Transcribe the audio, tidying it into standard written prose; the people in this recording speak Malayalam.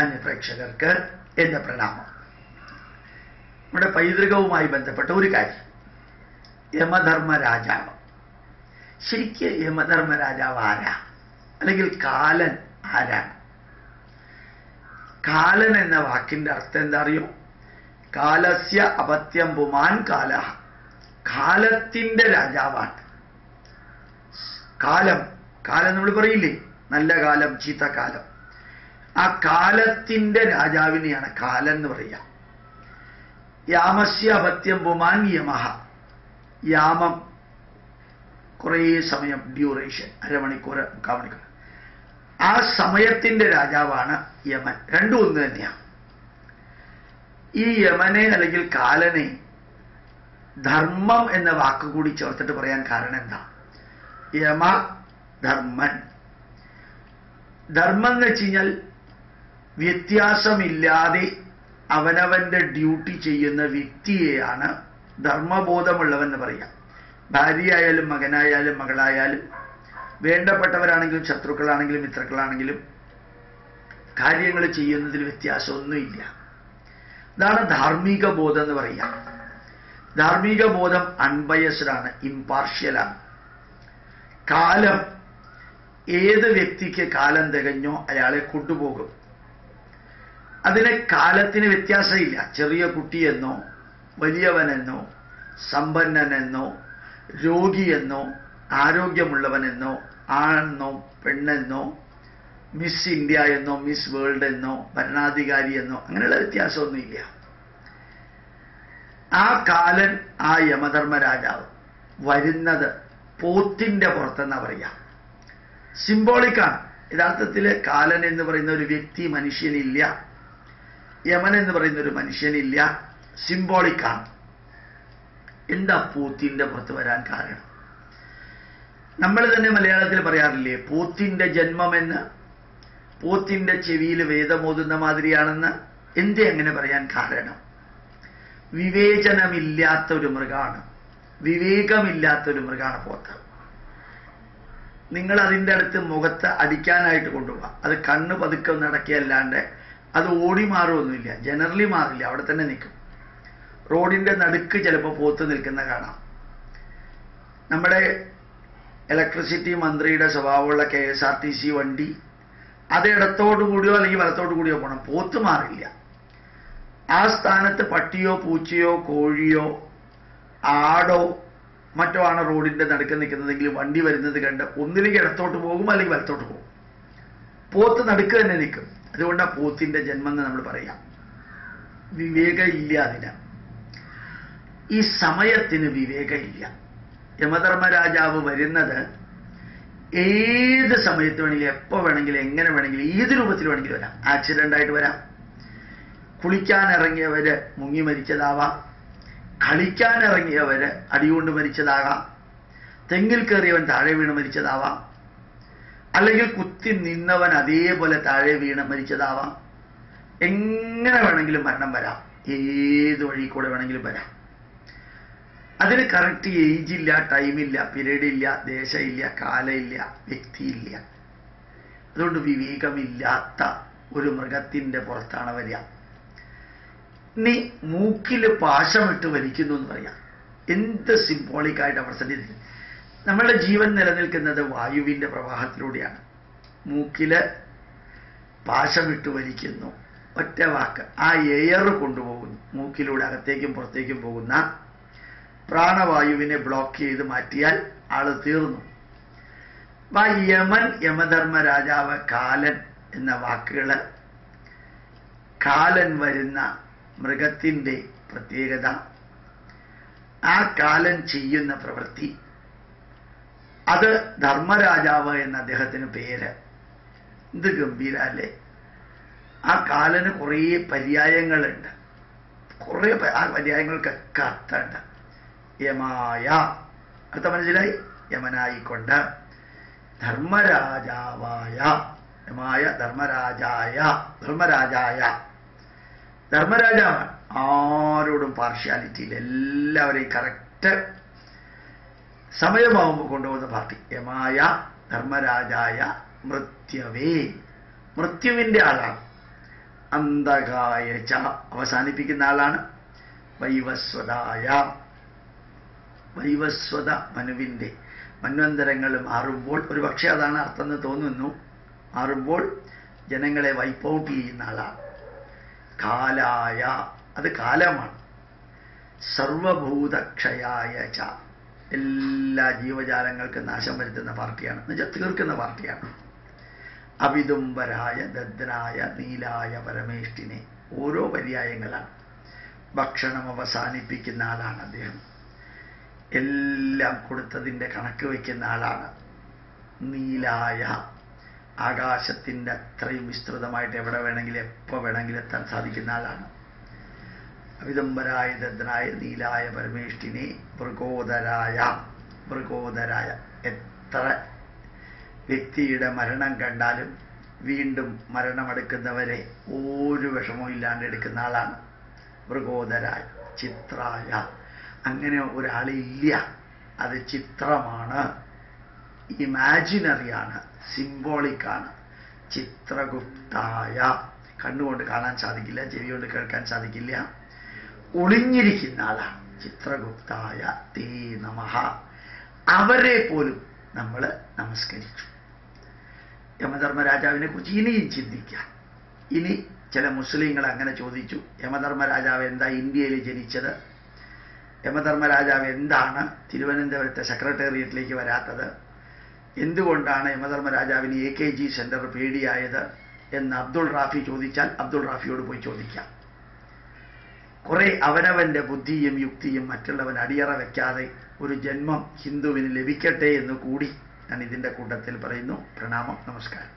മാന്യപ്രേക്ഷകർക്ക് എൻ്റെ പ്രണാമം. നമ്മുടെ പൈതൃകവുമായി ബന്ധപ്പെട്ട ഒരു കാര്യം, യമധർമ്മരാജാവ്. ശരിക്ക് യമധർമ്മരാജാവ് ആരാ, അല്ലെങ്കിൽ കാലൻ ആരാണ്? കാലൻ എന്ന വാക്കിന്റെ അർത്ഥം എന്താ അറിയോ? കാലസ്യ അപത്യം പുമാൻ കാല. കാലത്തിന്റെ രാജാവാണ്. കാലം നമ്മൾ പറയില്ലേ, നല്ല കാലം, ചീത്തക്കാലം. ആ കാലത്തിന്റെ രാജാവിനെയാണ് കാലൻ എന്ന് പറയുക. യാമസ്യ അപത്യം പുമാൻ യമഹ. യാമം കുറേ സമയം, ഡ്യൂറേഷൻ, അരമണിക്കൂർ, മുക്കാൽ മണിക്കൂർ. ആ സമയത്തിന്റെ രാജാവാണ് യമൻ. രണ്ടും ഒന്ന് തന്നെയാണ്. ഈ യമനെ അല്ലെങ്കിൽ കാലനെ ധർമ്മം എന്ന വാക്ക് കൂടി ചേർത്തിട്ട് പറയാൻ കാരണം എന്താ? യമ ധർമ്മൻ. ധർമ്മം എന്ന് വെച്ച് കഴിഞ്ഞാൽ വ്യത്യാസമില്ലാതെ അവനവന്റെ ഡ്യൂട്ടി ചെയ്യുന്ന വ്യക്തിയെയാണ് ധർമ്മബോധമുള്ളവൻ എന്ന് പറയാം. ഭാര്യയായാലും മകനായാലും മകളായാലും വേണ്ടപ്പെട്ടവരാണെങ്കിലും ശത്രുക്കളാണെങ്കിലും മിത്രക്കളാണെങ്കിലും കാര്യങ്ങൾ ചെയ്യുന്നതിൽ വ്യത്യാസമൊന്നുമില്ല. ഇതാണ് ധാർമ്മിക ബോധം എന്ന് പറയുക. ധാർമ്മിക ബോധം അൺബയസ്ഡ് ആണ്, ഇംപാർഷ്യലാണ്. കാലം, ഏത് വ്യക്തിക്ക് കാലം തികഞ്ഞോ അയാളെ കൊണ്ടുപോകും. അതിന് കാലത്തിന് വ്യത്യാസമില്ല. ചെറിയ കുട്ടിയെന്നോ വലിയവനെന്നോ സമ്പന്നനെന്നോ രോഗിയെന്നോ ആരോഗ്യമുള്ളവനെന്നോ ആണെന്നോ പെണ്ണെന്നോ മിസ് ഇന്ത്യ എന്നോ മിസ് വേൾഡ് എന്നോ ഭരണാധികാരി എന്നോ അങ്ങനെയുള്ള വ്യത്യാസമൊന്നുമില്ല. ആ കാലൻ, ആ യമധർമ്മരാജാവ് വരുന്നത് പോത്തിന്റെ പുറത്തെന്നാ പറയാ. സിംബോളിക്കാണ്. യഥാർത്ഥത്തിൽ കാലൻ എന്ന് പറയുന്ന ഒരു വ്യക്തി, മനുഷ്യനില്ല. യമൻ എന്ന് പറയുന്ന ഒരു മനുഷ്യനില്ല. സിംബോളിക്കാണ്. എന്താ പോത്തിന്റെ പുറത്ത് വരാൻ കാരണം? നമ്മൾ തന്നെ മലയാളത്തിൽ പറയാറില്ലേ, പോത്തിന്റെ ജന്മമെന്ന്. പോത്തിന്റെ ചെവിയിൽ വേദമോതുന്ന മാതിരിയാണെന്ന്. എന്തേ അങ്ങനെ പറയാൻ കാരണം? വിവേചനമില്ലാത്ത ഒരു മൃഗാണ്, വിവേകമില്ലാത്ത ഒരു മൃഗാണ് പോത്ത്. നിങ്ങൾ അതിൻ്റെ അടുത്ത് മുഖത്ത് അടിക്കാനായിട്ട് കൊണ്ടുപോകാം. അത് കണ്ണ് പതുക്കെ നടക്കിയല്ലാണ്ട് അത് ഓടി മാറുമൊന്നുമില്ല. ജനറലി മാറില്ല, അവിടെ തന്നെ നിൽക്കും. റോഡിന്റെ നടുക്ക് ചിലപ്പോൾ പോത്ത് നിൽക്കുന്ന കാണാം. നമ്മുടെ ഇലക്ട്രിസിറ്റി മന്ത്രിയുടെ സ്വഭാവമുള്ള KSRTC വണ്ടി അത് ഇടത്തോടു കൂടിയോ അല്ലെങ്കിൽ വലത്തോടു കൂടിയോ പോകണം, പോത്ത് മാറില്ല. ആ സ്ഥാനത്ത് പട്ടിയോ പൂച്ചയോ കോഴിയോ ആടോ മറ്റോ ആണ് റോഡിന്റെ നടുക്ക് നിൽക്കുന്നതെങ്കിൽ വണ്ടി വരുന്നത് കണ്ട് ഒന്നിലേക്ക് ഇടത്തോട്ട് പോകും അല്ലെങ്കിൽ വലത്തോട്ട് പോകും. പോത്ത് നടുക്ക് തന്നെ നിൽക്കും. അതുകൊണ്ടാണ് പോത്തിന്റെ ജന്മം എന്ന് നമ്മൾ പറയാം. വിവേകം ഇല്ല അതിന്. ഈ സമയത്തിന് വിവേകമില്ല. യമധർമ്മരാജാവ് വരുന്നത് ഏത് സമയത്ത് വേണമെങ്കിലും, എപ്പോൾ വേണമെങ്കിലും, എങ്ങനെ വേണമെങ്കിലും, ഏത് രൂപത്തിൽ വേണമെങ്കിലും വരാം. ആക്സിഡന്റ് ആയിട്ട് വരാം. കുളിക്കാനിറങ്ങിയവര് മുങ്ങി മരിച്ചതാവാം. കളിക്കാനിറങ്ങിയവര് അടികൊണ്ട് മരിച്ചതാകാം. തെങ്ങിൽ കയറിയവൻ താഴെ വീണ് മരിച്ചതാവാം. അല്ലെങ്കിൽ കുത്തി നിന്നവൻ അതേപോലെ താഴെ വീണ് മരിച്ചതാവാം. എങ്ങനെ വേണമെങ്കിലും മരണം വരാം. ഏത് വഴി കൂടെ വേണമെങ്കിലും വരാം. അതിന് കറക്റ്റ് ഏജില്ല, ടൈമില്ല, പീരീഡ് ഇല്ല, ദേശമില്ല, കാലമില്ല, വ്യക്തിയില്ല. അതുകൊണ്ട് വിവേകമില്ലാത്ത ഒരു മൃഗത്തിന്റെ പുറത്താണ് വരിക. നീ മൂക്കിൽ പാശമിട്ട് വലിക്കുന്നു എന്ന് പറയാം. എന്ത് സിംബോളിക്കായിട്ട് പ്രസന്റ് ചെയ്തിരിക്കുന്നത്. നമ്മളുടെ ജീവൻ നിലനിൽക്കുന്നത് വായുവിന്റെ പ്രവാഹത്തിലൂടെയാണ്. മൂക്കില് പാശമിട്ട് വലിക്കുന്നു, ഒറ്റ വാക്ക്. ആ എയർ കൊണ്ടുപോകുന്നു. മൂക്കിലൂടെ അകത്തേക്കും പുറത്തേക്കും പോകുന്ന പ്രാണവായുവിനെ ബ്ലോക്ക് ചെയ്ത് മാറ്റിയാൽ ആള് തീർന്നു. യമൻ, യമധർമ്മരാജാവ്, കാലൻ എന്ന വാക്കുകള്, കാലൻ വരുന്ന മൃഗത്തിന്റെ പ്രത്യേകത, ആ കാലൻ ചെയ്യുന്ന പ്രവൃത്തി, അത് ധർമ്മരാജാവ് എന്ന അദ്ദേഹത്തിന് പേര്. എന്ത് ഗംഭീരല്ലേ! ആ കാലന് കുറേ പര്യായങ്ങളുണ്ട്. കുറേ ആ പര്യായങ്ങൾക്കൊക്കെ അർത്ഥമുണ്ട്. യമായ, അർത്ഥം മനസ്സിലായി? യമനായിക്കൊണ്ട്. ധർമ്മരാജാവായ, യമായ ധർമ്മരാജായ, ധർമ്മരാജായ, ധർമ്മരാജാവാണ്. ആരോടും പാർഷ്യാലിറ്റിയിൽ എല്ലാവരെയും കറക്റ്റ് സമയമാവുമ്പോൾ കൊണ്ടുപോകുന്ന പാർട്ടി. യമായ ധർമ്മരാജായ മൃത്യവേ, മൃത്യുവിന്റെ ആളാണ്. അന്തകായ ച അവസാനിപ്പിക്കുന്ന ആളാണ്. വൈവസ്വതായ വൈവസ്വത മനുവിൻ്റെ മന്വന്തരങ്ങൾ മാറുമ്പോൾ, ഒരു പക്ഷേ അതാണ് അർത്ഥം എന്ന് തോന്നുന്നു, മാറുമ്പോൾ ജനങ്ങളെ വൈപ്പ് ഔട്ട് ചെയ്യുന്ന ആളാണ്. കാലായ അത് കാലമാണ്. സർവഭൂതക്ഷയായ ച എല്ലാ ജീവജാലങ്ങൾക്കും നാശം വരുത്തുന്ന പാർട്ടിയാണ്, എന്നുവെച്ചാൽ തീർക്കുന്ന പാർട്ടിയാണ്. അവിതുംബരായ ദദ്നായ നീലായ പരമേഷ്ഠിനെ ഓരോ പര്യായങ്ങളാണ്. ഭക്ഷണം അവസാനിപ്പിക്കുന്ന ആളാണ് അദ്ദേഹം. എല്ലാം കൊടുത്തതിൻ്റെ കണക്ക് വയ്ക്കുന്ന ആളാണ്. നീലായ ആകാശത്തിൻ്റെ അത്രയും വിസ്തൃതമായിട്ട് എവിടെ വേണമെങ്കിലും എപ്പോൾ വേണമെങ്കിലും എത്താൻ സാധിക്കുന്ന ആളാണ്. അവിതംബരായ ദദ്നായ നീലായ പരമേഷ്ഠിനെ മൃഗോദരായ എത്ര വ്യക്തിയുടെ മരണം കണ്ടാലും വീണ്ടും മരണമെടുക്കുന്നവരെ ഒരു വിഷമവും ഇല്ലാണ്ട് എടുക്കുന്ന ആളാണ് മൃഗോദരായ. ചിത്രായ അങ്ങനെ ഒരാളില്ല, അത് ചിത്രമാണ്, ഇമാജിനറിയാണ്, സിംബോളിക്കാണ്. ചിത്രഗുപ്തായ കണ്ണുകൊണ്ട് കാണാൻ സാധിക്കില്ല, ചെവി കൊണ്ട് കേൾക്കാൻ സാധിക്കില്ല, ഒളിഞ്ഞിരിക്കുന്ന ആളാണ്. ചിത്രഗുപ്തായ തേ നമഃ. അവരെ പോലും നമ്മൾ നമസ്കരിച്ചു. യമധർമ്മരാജാവിനെ കുറിച്ച് ഇനിയും ചിന്തിക്കാം. ഇനി ചില മുസ്ലിങ്ങൾ അങ്ങനെ ചോദിച്ചു, യമധർമ്മരാജാവ് എന്താ ഇന്ത്യയിൽ ജനിച്ചത്? യമധർമ്മരാജാവ് എന്താണ് തിരുവനന്തപുരത്തെ സെക്രട്ടേറിയറ്റിലേക്ക് വരാത്തത്? എന്തുകൊണ്ടാണ് യമധർമ്മരാജാവിന് AKG സെന്റർ പേടിയായത് എന്ന് അബ്ദുൾ റാഫി ചോദിച്ചാൽ അബ്ദുൾ റാഫിയോട് പോയി ചോദിക്കാം. കുറെ അവനവന്റെ ബുദ്ധിയും യുക്തിയും മറ്റുള്ളവൻ അടിയറ വയ്ക്കാതെ ഒരു ജന്മം ഹിന്ദുവിന് ലഭിക്കട്ടെ എന്ന് കൂടി ഞാൻ ഇതിൻ്റെ കൂട്ടത്തിൽ പറയുന്നു. പ്രണാമം, നമസ്കാരം.